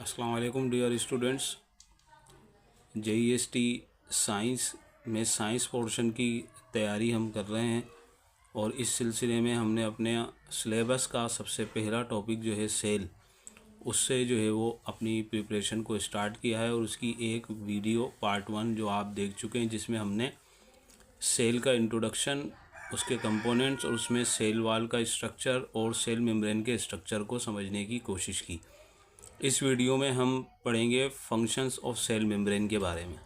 अस्सलाम वालेकुम dear students. JEST science में साइंस पोर्शन की तैयारी हम कर रहे हैं और इस सिलसिले में हमने अपने सिलेबस का सबसे पहला टॉपिक जो है सेल, उससे जो है वो अपनी प्रिपरेशन को स्टार्ट किया है और उसकी एक वीडियो पार्ट 1 जो आप देख चुके हैं, जिसमें हमने सेल का इंट्रोडक्शन, उसके कंपोनेंट्स और उसमें सेल वाल का स्ट्रक्चर और सेल मेम्ब्रेन के स्ट्रक्चर को समझने की कोशिश की। इस वीडियो में हम पढ़ेंगे फंक्शंस ऑफ सेल मेम्ब्रेन के बारे में।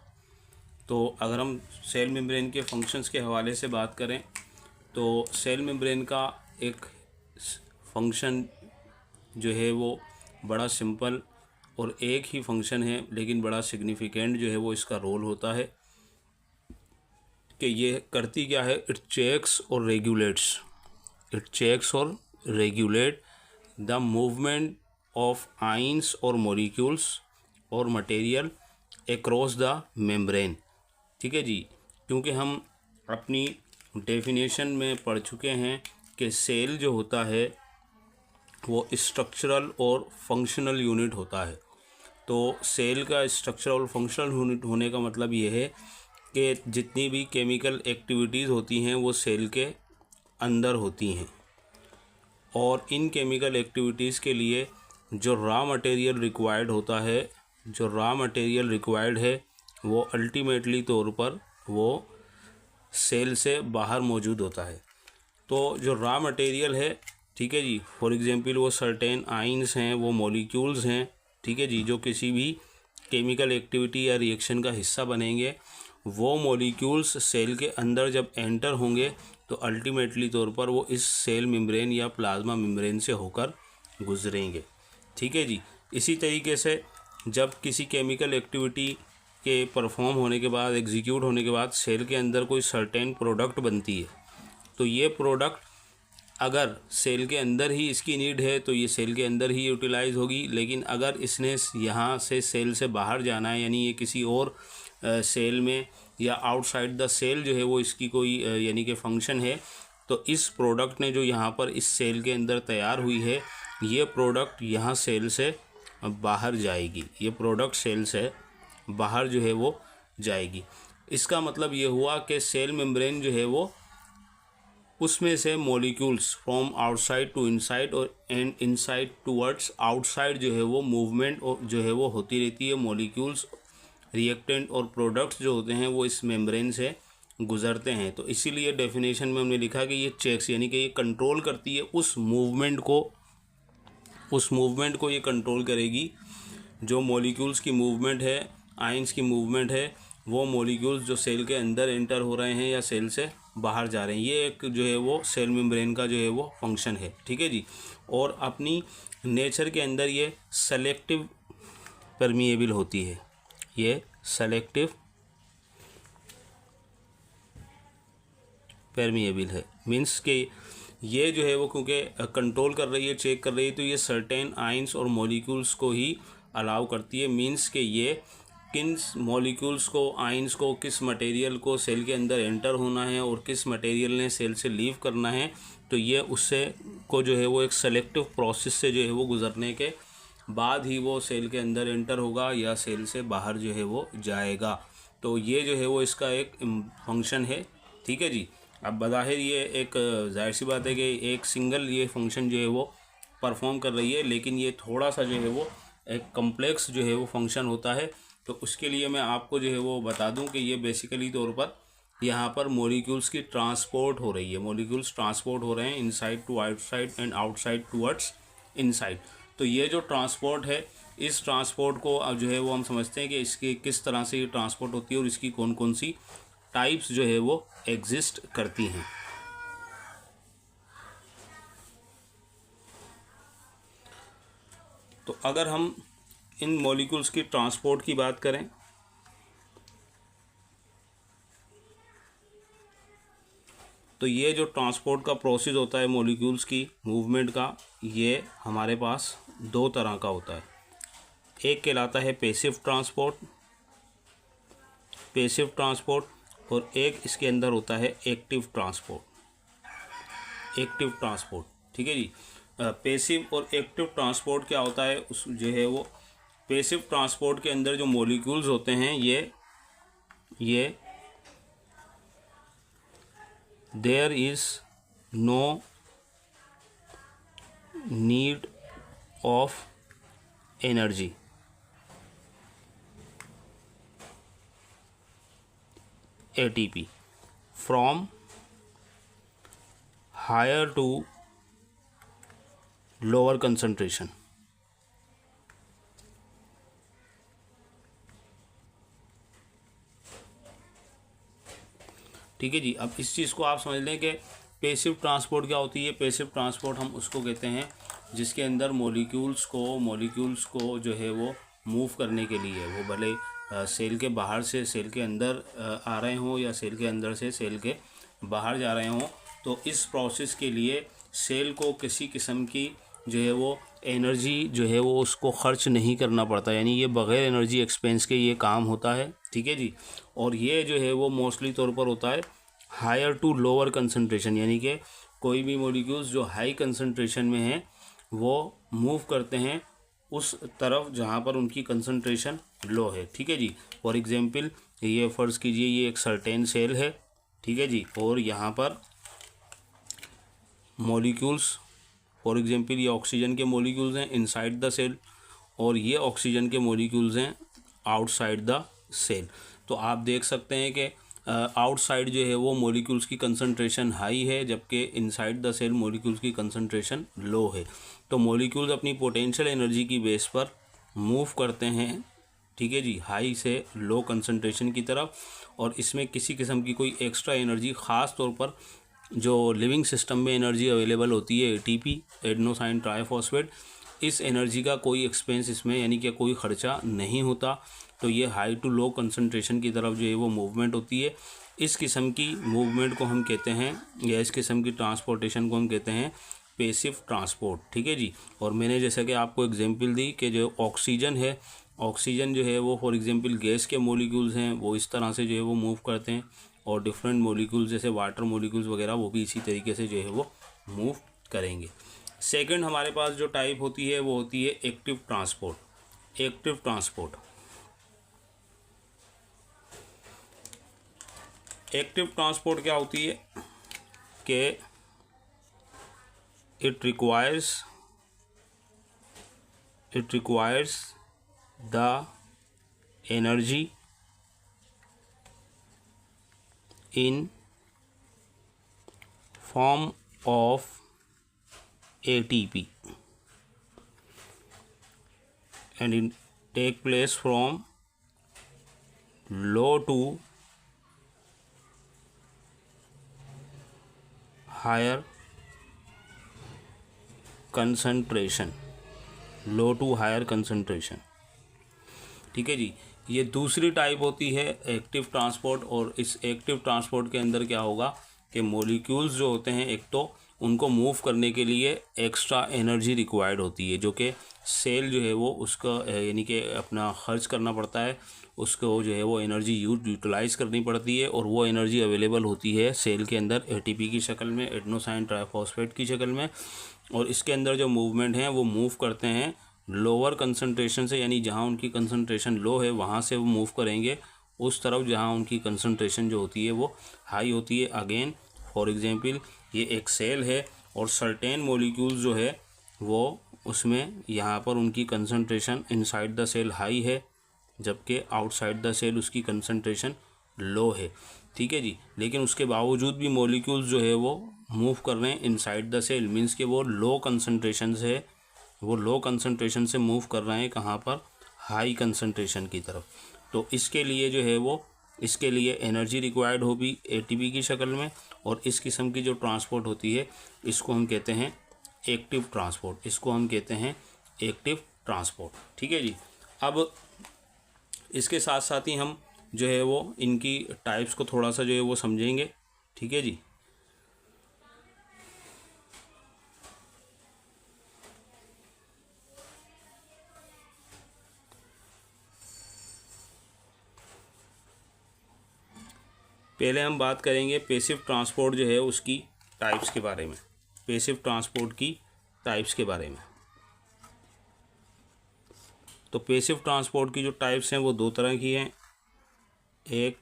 तो अगर हम सेल मेम्ब्रेन के फंक्शंस के हवाले से बात करें तो सेल मेम्ब्रेन का एक फंक्शन जो है वो बड़ा सिंपल और एक ही फंक्शन है, लेकिन बड़ा सिग्निफिकेंट जो है वो इसका रोल होता है कि ये करती क्या है। इट चेक्स और regulate the movement of ions और मॉलिक्यूल्स और मटेरियल अक्रॉस द मेम्ब्रेन। ठीक है जी, क्योंकि हम अपनी डेफिनेशन में पढ़ चुके हैं कि सेल जो होता है वो स्ट्रक्चरल और फंक्शनल यूनिट होता है। तो सेल का स्ट्रक्चरल और फंक्शनल यूनिट होने का मतलब ये है कि जितनी भी केमिकल एक्टिविटीज़ होती हैं वो सेल के अंदर होती हैं, और इन केमिकल एक्टिविटीज़ के लिए जो रॉ मटेरियल रिक्वायर्ड है वो अल्टीमेटली तौर पर वो सेल से बाहर मौजूद होता है। तो जो रॉ मटेरियल है, ठीक है जी, फॉर एग्जांपल वो सर्टेन आइंस हैं, वो मॉलिक्यूल्स हैं, ठीक है जी, जो किसी भी केमिकल एक्टिविटी या रिएक्शन का हिस्सा बनेंगे, वो मॉलिक्यूल्स सेल के अंदर जब एंटर होंगे तो अल्टीमेटली तौर पर वो इस सेल मेम्ब्रेन या प्लाज्मा मेम्ब्रेन से होकर गुजरेंगे। ठीक है जी। इसी तरीके से जब किसी केमिकल एक्टिविटी के परफॉर्म होने के बाद, एग्जीक्यूट होने के बाद सेल के अंदर कोई सर्टेन प्रोडक्ट बनती है, तो ये प्रोडक्ट अगर सेल के अंदर ही इसकी नीड है तो ये सेल के अंदर ही यूटिलाइज होगी, लेकिन अगर इसने यहाँ से सेल से बाहर जाना है, यानी ये किसी और सेल में या आउटसाइड द सेल जो है वो इसकी कोई यानी कि फंक्शन है, तो इस प्रोडक्ट ने जो यहाँ पर इस सेल के अंदर तैयार हुई है, ये प्रोडक्ट यहाँ सेल से बाहर जाएगी, ये प्रोडक्ट सेल से बाहर जो है वो जाएगी। इसका मतलब ये हुआ कि सेल मेम्ब्रेन जो है वो उसमें से molecules from outside to inside और एंड इनसाइड टूवर्ड्स आउटसाइड जो है वो मूवमेंट जो है वो होती रहती है। मॉलिक्यूल्स, रिएक्टेंट और प्रोडक्ट्स जो होते हैं वो इस मेम्ब्रेन से गुजरते हैं। तो इसीलिए डेफिनेशन में हमने लिखा कि ये चेक्स, यानी कि ये कंट्रोल करती है उस मूवमेंट को ये कंट्रोल करेगी जो मॉलिक्यूल्स की मूवमेंट है, आयंस की मूवमेंट है, वो मॉलिक्यूल्स जो सेल के अंदर एंटर हो रहे हैं या सेल से बाहर जा रहे हैं। ये एक जो है वो सेल मेम्ब्रेन का जो है वो फंक्शन है। ठीक है जी। और अपनी नेचर के अंदर ये सेलेक्टिव परमिएबल होती है, ये सेलेक्टिव परमिएबल है। मीन्स कि ये जो है वो क्योंकि कंट्रोल कर रही है, चेक कर रही है, तो ये सर्टेन आइंस और मॉलिक्यूल्स को ही अलाउ करती है। मीन्स कि ये किन मॉलिक्यूल्स को, आइंस को, किस मटेरियल को सेल के अंदर एंटर होना है और किस मटेरियल ने सेल से लीव करना है, तो ये उससे को जो है वो एक सेलेक्टिव प्रोसेस से जो है वो गुजरने के बाद ही वो सेल के अंदर एंटर होगा या सेल से बाहर जो है वो जाएगा। तो ये जो है वो इसका एक फंक्शन है। ठीक है जी। अब बज़ाहिर ये एक जाहिर सी बात है कि एक सिंगल ये फंक्शन जो है वो परफॉर्म कर रही है, लेकिन ये थोड़ा सा जो है वो एक कम्प्लेक्स जो है वो फंक्शन होता है। तो उसके लिए मैं आपको जो है वो बता दूं कि ये बेसिकली तौर पर यहाँ पर मॉलिक्यूल्स की ट्रांसपोर्ट हो रही है, मॉलिक्यूल्स ट्रांसपोर्ट हो रहे हैं inside to outside and outside towards inside. तो ये जो ट्रांसपोर्ट है, इस ट्रांसपोर्ट को अब जो है वो हम समझते हैं कि इसकी किस तरह से ये ट्रांसपोर्ट होती है और इसकी कौन कौन सी टाइप्स जो है वो एग्जिस्ट करती हैं। तो अगर हम इन मॉलिक्यूल्स की ट्रांसपोर्ट की बात करें तो ये जो ट्रांसपोर्ट का प्रोसेस होता है मॉलिक्यूल्स की मूवमेंट का, ये हमारे पास दो तरह का होता है। एक कहलाता है पैसिव ट्रांसपोर्ट और एक इसके अंदर होता है एक्टिव ट्रांसपोर्ट। ठीक है जी। पैसिव और एक्टिव ट्रांसपोर्ट क्या होता है, उस जो है वो पेसिव ट्रांसपोर्ट के अंदर जो मॉलिक्यूल्स होते हैं ये there is no need of energy, ATP from higher to lower concentration। ठीक है जी। अब इस चीज़ को आप समझ लें कि पेसिव ट्रांसपोर्ट क्या होती है। पेसिव ट्रांसपोर्ट हम उसको कहते हैं जिसके अंदर मॉलिक्यूल्स को जो है वो मूव करने के लिए, वो भले सेल के बाहर से सेल के अंदर आ रहे हों या सेल के अंदर से सेल के बाहर जा रहे हों, तो इस प्रोसेस के लिए सेल को किसी किस्म की जो है वो एनर्जी जो है वो उसको ख़र्च नहीं करना पड़ता, यानी ये बग़ैर एनर्जी एक्सपेंस के ये काम होता है। ठीक है जी। और ये जो है वो मोस्टली तौर पर होता है हायर टू लोअर कंसंट्रेशन, यानी कि कोई भी मॉलिक्यूल्स जो हाई कंसंट्रेशन में है वो मूव करते हैं उस तरफ जहाँ पर उनकी कंसंट्रेशन लो है। ठीक है जी। फॉर एग्जांपल ये फ़र्ज़ कीजिए ये एक सर्टेन सेल है। ठीक है जी। और यहाँ पर मॉलिक्यूल्स, फॉर एग्जांपल ये ऑक्सीजन के मॉलिक्यूल्स हैं इनसाइड द सेल और ये ऑक्सीजन के मॉलिक्यूल्स हैं आउटसाइड द सेल। तो आप देख सकते हैं कि आउटसाइड जो है वो मॉलिक्यूल्स की कंसंट्रेशन हाई है, जबकि इनसाइड द सेल मॉलिक्यूल्स की कंसंट्रेशन लो है। तो मॉलिक्यूल्स अपनी पोटेंशियल एनर्जी की बेस पर मूव करते हैं, ठीक है जी, हाई से लो कंसंट्रेशन की तरफ। और इसमें किसी किस्म की कोई एक्स्ट्रा एनर्जी, ख़ास तौर पर जो लिविंग सिस्टम में एनर्जी अवेलेबल होती है ATP, एडेनोसाइन ट्राइफॉस्फेट, इस एनर्जी का कोई एक्सपेंस इसमें यानी कि कोई ख़र्चा नहीं होता। तो ये हाई टू लो कंसंट्रेशन की तरफ जो है वो मूवमेंट होती है। इस किस्म की मूवमेंट को हम कहते हैं, या इस किस्म की ट्रांसपोर्टेशन को हम कहते हैं पेसिव ट्रांसपोर्ट। ठीक है जी। और मैंने जैसा कि आपको एग्जांपल दी कि जो ऑक्सीजन है, ऑक्सीजन जो है वो फॉर एग्जांपल गैस के मॉलिक्यूल्स हैं, वो इस तरह से जो है वो मूव करते हैं। और डिफरेंट मॉलिक्यूल्स जैसे वाटर मॉलिक्यूल्स वगैरह वो भी इसी तरीके से जो है वो मूव करेंगे। सेकंड हमारे पास जो टाइप होती है वो होती है active transport. Active transport, active transport क्या होती है कि it requires the energy in form of ATP and it take place from low to higher concentration, low to higher concentration. ठीक है जी। ये दूसरी टाइप होती है एक्टिव ट्रांसपोर्ट। और इस एक्टिव ट्रांसपोर्ट के अंदर क्या होगा कि मॉलिक्यूल्स जो होते हैं, एक तो उनको मूव करने के लिए एक्स्ट्रा एनर्जी रिक्वायर्ड होती है, जो कि सेल जो है वो उसका यानी कि अपना खर्च करना पड़ता है, उसको जो है वो एनर्जी यूटिलाइज़ करनी पड़ती है। और वो एनर्जी अवेलेबल होती है सेल के अंदर ATP की शक्ल में, एडेनोसाइन ट्राइफॉस्फेट की शक्ल में। और इसके अंदर जो मूवमेंट हैं वो मूव करते हैं लोअर कंसंट्रेशन से, यानी जहाँ उनकी कंसंट्रेशन लो है वहाँ से वो मूव करेंगे उस तरफ जहाँ उनकी कंसंट्रेशन जो होती है वो हाई होती है। अगेन फॉर एग्जांपल ये एक सेल है और सर्टेन मॉलिक्यूल्स जो है वो उसमें यहाँ पर उनकी concentration inside the cell high है, जबकि आउटसाइड द सेल उसकी कंसंट्रेशन लो है। ठीक है जी। लेकिन उसके बावजूद भी मॉलिक्यूल्स जो है वो मूव कर रहे हैं इनसाइड द सेल, मीन्स कि वो लो कंसंट्रेशन से, वो लो कंसंट्रेशन से मूव कर रहे हैं कहाँ पर, हाई कंसंट्रेशन की तरफ। तो इसके लिए जो है वो, इसके लिए एनर्जी रिक्वायर्ड होगी ATP की शक्ल में। और इस किस्म की जो ट्रांसपोर्ट होती है इसको हम कहते हैं एक्टिव ट्रांसपोर्ट, इसको हम कहते हैं एक्टिव ट्रांसपोर्ट। ठीक है जी। अब इसके साथ साथ ही हम जो है वो इनकी टाइप्स को थोड़ा सा जो है वो समझेंगे। ठीक है जी। पहले हम बात करेंगे पेसिव ट्रांसपोर्ट जो है उसकी टाइप्स के बारे में, पेसिव ट्रांसपोर्ट की टाइप्स के बारे में। तो पैसिव ट्रांसपोर्ट की जो टाइप्स हैं वो दो तरह की हैं, एक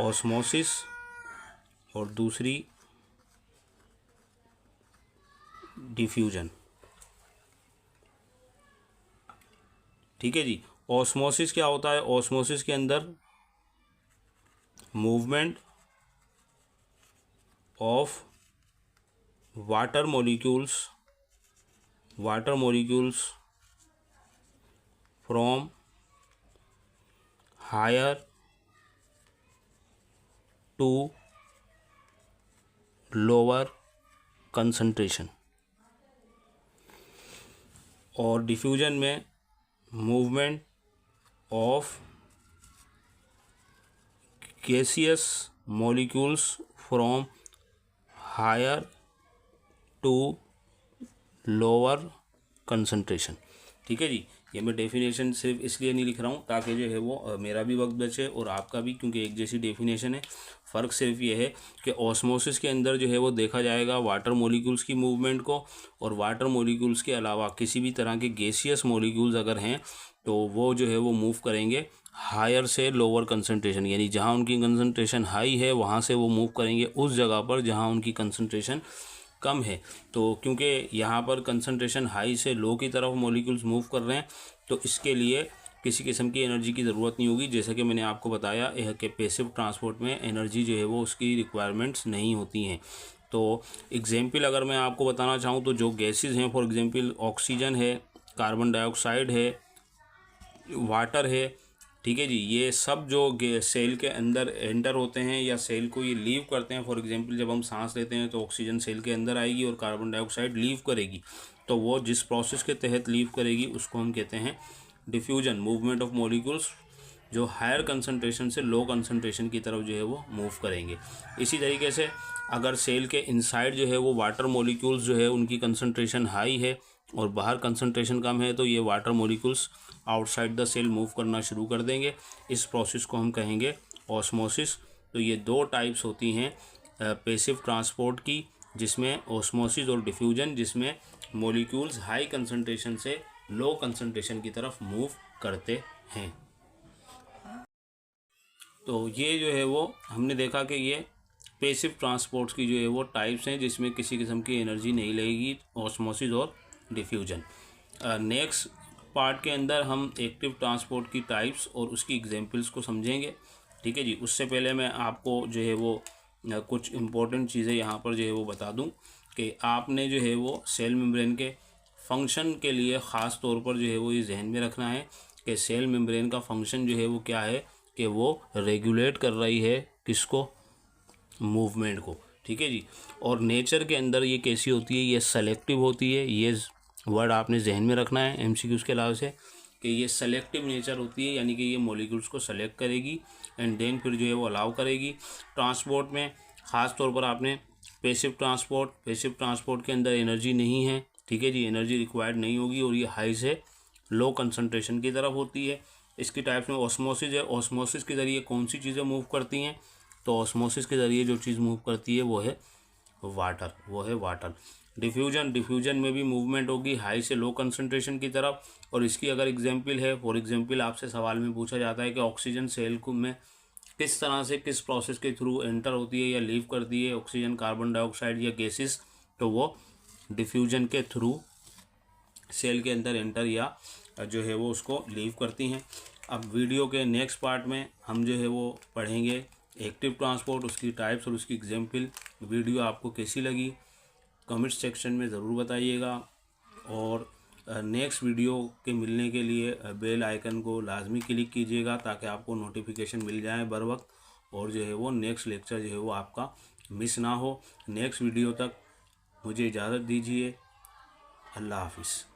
ऑस्मोसिस और दूसरी डिफ्यूजन। ठीक है जी। ऑस्मोसिस क्या होता है? ऑस्मोसिस के अंदर movement of water molecules from higher to lower concentration. और डिफ्यूजन में movement of gaseous molecules from higher to lower concentration. ठीक है जी। ये मैं डेफिनेशन सिर्फ इसलिए नहीं लिख रहा हूँ ताकि जो है वो मेरा भी वक्त बचे और आपका भी, क्योंकि एक जैसी डेफिनेशन है। फ़र्क सिर्फ ये है कि ऑस्मोसिस के अंदर जो है वो देखा जाएगा वाटर मॉलिक्यूल्स की मूवमेंट को, और वाटर मॉलिक्यूल्स के अलावा किसी भी तरह के गैसियस मॉलिक्यूल्स अगर हैं तो वो जो है वो मूव करेंगे हायर से लोअर कंसंट्रेशन, यानी जहाँ उनकी कंसंट्रेशन हाई है वहाँ से वो मूव करेंगे उस जगह पर जहाँ उनकी कंसंट्रेशन कम है। तो क्योंकि यहाँ पर कंसंट्रेशन हाई से लो की तरफ मॉलिक्यूल्स मूव कर रहे हैं, तो इसके लिए किसी किस्म की एनर्जी की ज़रूरत नहीं होगी। जैसा कि मैंने आपको बताया कि पैसिव ट्रांसपोर्ट में एनर्जी जो है वो उसकी रिक्वायरमेंट्स नहीं होती हैं। तो एग्जाम्पल अगर मैं आपको बताना चाहूँ तो जो गैसेस हैं, फॉर एग्जांपल ऑक्सीजन है, कार्बन डाइऑक्साइड है, वाटर है, ठीक है जी, ये सब जो सेल के अंदर एंटर होते हैं या सेल को ये लीव करते हैं। फॉर एग्जांपल जब हम सांस लेते हैं तो ऑक्सीजन सेल के अंदर आएगी और कार्बन डाइऑक्साइड लीव करेगी। तो वो जिस प्रोसेस के तहत लीव करेगी उसको हम कहते हैं डिफ्यूजन, मूवमेंट ऑफ मॉलिक्यूल्स जो हायर कंसंट्रेशन से लो कंसंट्रेशन की तरफ जो है वो मूव करेंगे। इसी तरीके से अगर सेल के इनसाइड जो है वो वाटर मॉलिक्यूल्स जो है उनकी कंसंट्रेशन हाई है और बाहर कंसंट्रेशन कम है, तो ये water molecules outside the cell move करना शुरू कर देंगे। इस प्रोसेस को हम कहेंगे ऑस्मोसिस। तो ये दो टाइप्स होती हैं पैसिव ट्रांसपोर्ट की, जिसमें ऑस्मोसिस और डिफ्यूजन, जिसमें मॉलिक्यूल्स हाई कंसंट्रेशन से लो कंसंट्रेशन की तरफ मूव करते हैं। तो ये जो है वो हमने देखा कि ये पैसिव ट्रांसपोर्ट्स की जो है वो टाइप्स हैं जिसमें किसी किस्म की एनर्जी नहीं लगेगी, ऑस्मोसिस और डिफ्यूजन। नेक्स्ट पार्ट के अंदर हम एक्टिव ट्रांसपोर्ट की टाइप्स और उसकी एग्जांपल्स को समझेंगे। ठीक है जी। उससे पहले मैं आपको जो है वो कुछ इम्पोर्टेंट चीज़ें यहाँ पर जो है वो बता दूँ कि आपने जो है वो सेल मेम्ब्रेन के फंक्शन के लिए ख़ास तौर पर जो है वो ये जहन में रखना है कि सेल मेम्ब्रेन का फंक्शन जो है वो क्या है, कि वो रेगुलेट कर रही है किसको, मूवमेंट को। ठीक है जी। और नेचर के अंदर ये कैसी होती है, ये सेलेक्टिव होती है। ये वर्ड आपने जहन में रखना है एमसीक्यूज़ के अलावा से, कि ये सेलेक्टिव नेचर होती है, यानी कि ये मॉलिक्यूल्स को सेलेक्ट करेगी एंड देन फिर जो है वो अलाउ करेगी। ट्रांसपोर्ट में ख़ास तौर पर आपने पैसिव ट्रांसपोर्ट के अंदर एनर्जी नहीं है। ठीक है जी, एनर्जी रिक्वायर्ड नहीं होगी और ये हाई से लो कंसंट्रेशन की तरफ होती है। इसकी टाइप्स में ऑस्मोसिस है। ऑस्मोसिस के ज़रिए कौन सी चीज़ें मूव करती हैं, तो ऑस्मोसिस के ज़रिए जो चीज़ मूव करती है वो है वाटर। डिफ्यूजन में भी मूवमेंट होगी हाई से लो कंसंट्रेशन की तरफ। और इसकी अगर एग्जांपल है, फॉर एग्जांपल आपसे सवाल में पूछा जाता है कि ऑक्सीजन सेल को में किस तरह से किस प्रोसेस के थ्रू एंटर होती है या लीव करती है ऑक्सीजन, कार्बन डाइऑक्साइड या गैसेस, तो वो डिफ्यूजन के थ्रू सेल के अंदर एंटर या जो है वो उसको लीव करती हैं। अब वीडियो के नेक्स्ट पार्ट में हम जो है वो पढ़ेंगे एक्टिव ट्रांसपोर्ट, उसकी टाइप्स और उसकी एग्जांपल। वीडियो आपको कैसी लगी कमेंट सेक्शन में ज़रूर बताइएगा, और नेक्स्ट वीडियो के मिलने के लिए बेल आइकन को लाजमी क्लिक कीजिएगा ताकि आपको नोटिफिकेशन मिल जाए बर वक्त, और जो है वो नेक्स्ट लेक्चर जो है वो आपका मिस ना हो। नेक्स्ट वीडियो तक मुझे इजाज़त दीजिए। अल्लाह हाफिज़।